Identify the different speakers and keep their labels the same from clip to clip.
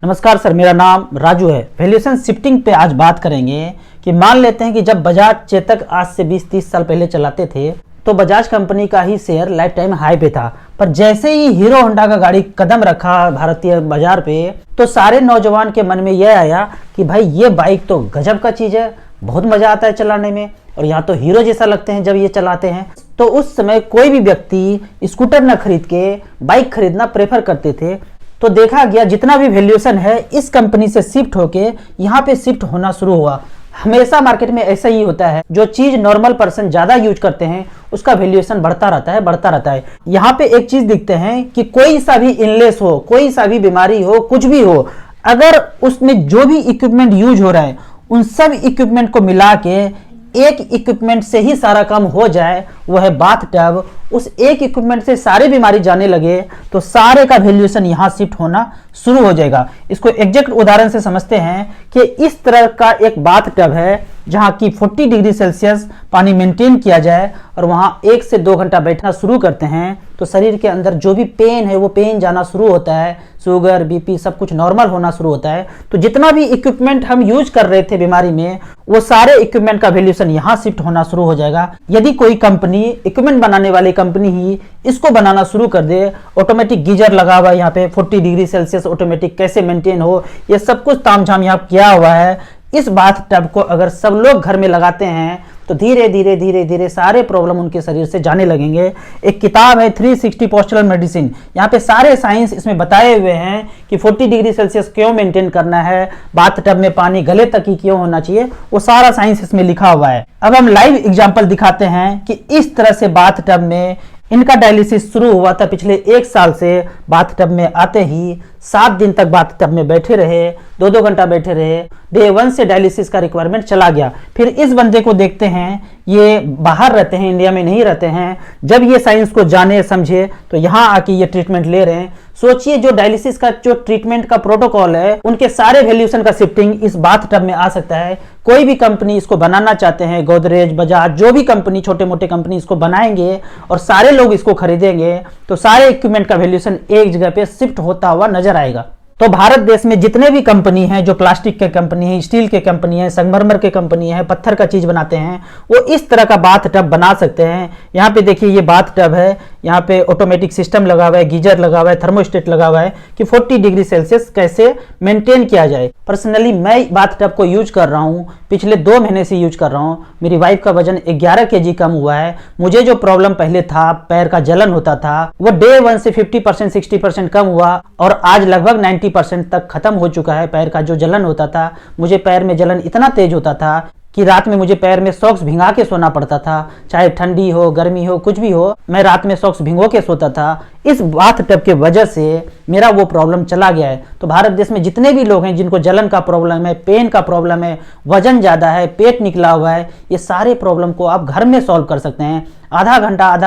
Speaker 1: नमस्कार सर, मेरा नाम राजू है। वैल्यूएशन शिफ्टिंग पे आज बात करेंगे कि मान लेते हैं कि जब बजाज चेतक आज से 20-30 साल पहले चलाते थे तो बजाज कंपनी का ही शेयर लाइफ टाइम हाई पे था। पर जैसे ही हीरो होंडा का गाड़ी कदम रखा भारतीय बाजार पे तो सारे नौजवान के मन में यह आया कि भाई ये बाइक तो गजब का चीज़ है, बहुत मज़ा आता है चलाने में और यहाँ तो हीरो जैसा लगते हैं जब ये चलाते हैं। तो उस समय कोई भी व्यक्ति स्कूटर न खरीद के बाइक खरीदना प्रेफर करते थे। तो देखा गया जितना भी वैल्यूएशन है इस कंपनी से शिफ्ट होके यहाँ पे शिफ्ट होना शुरू हुआ। हमेशा मार्केट में ऐसा ही होता है, जो चीज नॉर्मल पर्सन ज्यादा यूज करते हैं उसका वैल्यूएशन बढ़ता रहता है। यहाँ पे एक चीज देखते हैं कि कोई सा भी इनलेस हो, कोई सा भी बीमारी हो, कुछ भी हो, अगर उसमें जो भी इक्विपमेंट यूज हो रहा है उन सब इक्विपमेंट को मिला के एक इक्विपमेंट से ही सारा काम हो जाए, वह है बाथ टब। उस एक इक्विपमेंट से सारे बीमारी जाने लगे तो सारे का वैल्यूएशन यहाँ शिफ्ट होना शुरू हो जाएगा। इसको एग्जैक्ट उदाहरण से समझते हैं कि इस तरह का एक बाथ टब है जहाँ की 40 डिग्री सेल्सियस पानी मेंटेन किया जाए और वहाँ 1 से 2 घंटा बैठना शुरू करते हैं तो शरीर के अंदर जो भी पेन है वो पेन जाना शुरू होता है, शुगर बीपी सब कुछ नॉर्मल होना शुरू होता है। तो जितना भी इक्विपमेंट हम यूज कर रहे थे बीमारी में वो सारे इक्विपमेंट का वैल्यूएशन यहाँ शिफ्ट होना शुरू हो जाएगा। यदि कोई कंपनी इक्विपमेंट बनाने वाली कंपनी ही इसको बनाना शुरू कर दे, ऑटोमेटिक गीजर लगा हुआ है यहाँ पे 40 डिग्री सेल्सियस ऑटोमेटिक कैसे मेंटेन हो, ये सब कुछ तामझाम यहाँ किया हुआ है। इस बाथ टब को अगर सब लोग घर में लगाते हैं तो धीरे धीरे सारे प्रॉब्लम उनके शरीर से जाने लगेंगे। एक किताब है 360 पोस्चरल मेडिसिन, यहाँ पे सारे साइंस इसमें बताए हुए हैं कि 40 डिग्री सेल्सियस क्यों मेंटेन करना है, बाथ टब में पानी गले तक ही क्यों होना चाहिए, वो सारा साइंस इसमें लिखा हुआ है। अब हम लाइव एग्जांपल दिखाते हैं कि इस तरह से बाथ टब में इनका डायलिसिस शुरू हुआ था। पिछले 1 साल से बाथ टब में आते ही 7 दिन तक बाथ टब में बैठे रहे, 2-2 घंटा बैठे रहे। डे 1 से डायलिसिस का रिक्वायरमेंट चला गया। फिर इस बंदे को देखते हैं, ये बाहर रहते हैं, इंडिया में नहीं रहते हैं। जब ये साइंस को जाने समझे तो यहाँ आके ये ट्रीटमेंट ले रहे हैं। सोचिए जो डायलिसिस का जो ट्रीटमेंट का प्रोटोकॉल है उनके सारे वैल्यूएशन का शिफ्टिंग इस बाथ टब में आ सकता है। कोई भी कंपनी इसको बनाना चाहते हैं, गोदरेज, बजाज, जो भी कंपनी छोटे मोटे कंपनी इसको बनाएंगे और सारे लोग इसको खरीदेंगे तो सारे इक्विपमेंट का वैल्यूएशन एक जगह पे शिफ्ट होता हुआ नजर आएगा। तो भारत देश में जितने भी कंपनी हैं, जो प्लास्टिक के कंपनी है, स्टील के कंपनी है, संगमरमर के कंपनी है, पत्थर का चीज बनाते हैं, वो इस तरह का बाथ टब बना सकते हैं। यहाँ पे देखिए ये बाथ टब है, यहाँ पे ऑटोमेटिक सिस्टम लगा हुआ है, गीजर लगा हुआ है, थर्मोस्टेट लगा हुआ है कि 40 डिग्री सेल्सियस कैसे मेंटेन किया जाए। पर्सनली मैं बाथ टब को यूज कर रहा हूँ, पिछले 2 महीने से यूज कर रहा हूँ। मेरी वाइफ का वजन 11 kg कम हुआ है। मुझे जो प्रॉब्लम पहले था, पैर का जलन होता था, वो डे 1 से 50% 60% कम हुआ और आज लगभग 90% तक खत्म हो चुका है। पैर का जो जलन होता था, मुझे पैर में जलन इतना तेज होता था कि रात में मुझे पैर में सॉक्स भिंगा के सोना पड़ता था। चाहे ठंडी हो, गर्मी हो, कुछ भी हो, मैं रात में सॉक्स भिंगो के सोता था। इस बाथ टब के वजह से मेरा वो प्रॉब्लम चला गया है। तो भारत देश में जितने भी लोग हैं जिनको जलन का प्रॉब्लम है, पेन का प्रॉब्लम है, वजन ज़्यादा है, पेट निकला हुआ है, ये सारे प्रॉब्लम को आप घर में सॉल्व कर सकते हैं। आधा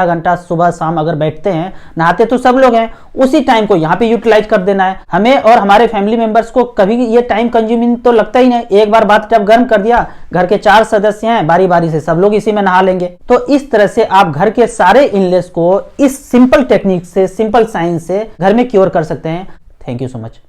Speaker 1: घंटा सुबह शाम अगर बैठते हैं, नहाते तो सब लोग हैं, उसी टाइम को यहाँ पे यूटिलाइज कर देना है। हमें और हमारे फैमिली मेंबर्स को कभी ये टाइम कंज्यूमिंग तो लगता ही नहीं। एक बार बाथ टब गर्म कर दिया, घर के 4 सदस्य हैं, बारी बारी से सब लोग इसी में नहा लेंगे। तो इस तरह से आप घर के सारे इनलेस को इस सिंपल टेक्निक से, सिंपल साइंस से घर में क्योर कर सकते हैं। Thank you so much.